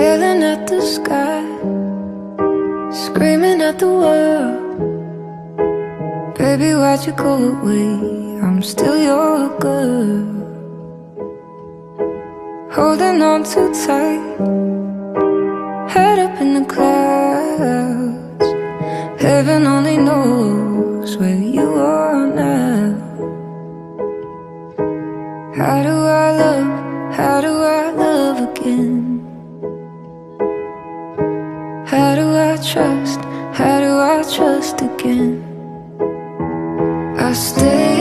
yelling at the sky, screaming at the world. Baby, why'd you go away? I'm still your girl. Holding on too tight, head up in the clouds. Heaven only knows where you are now. How do I love? How do I love again? How do I trust? How do I trust again? I stay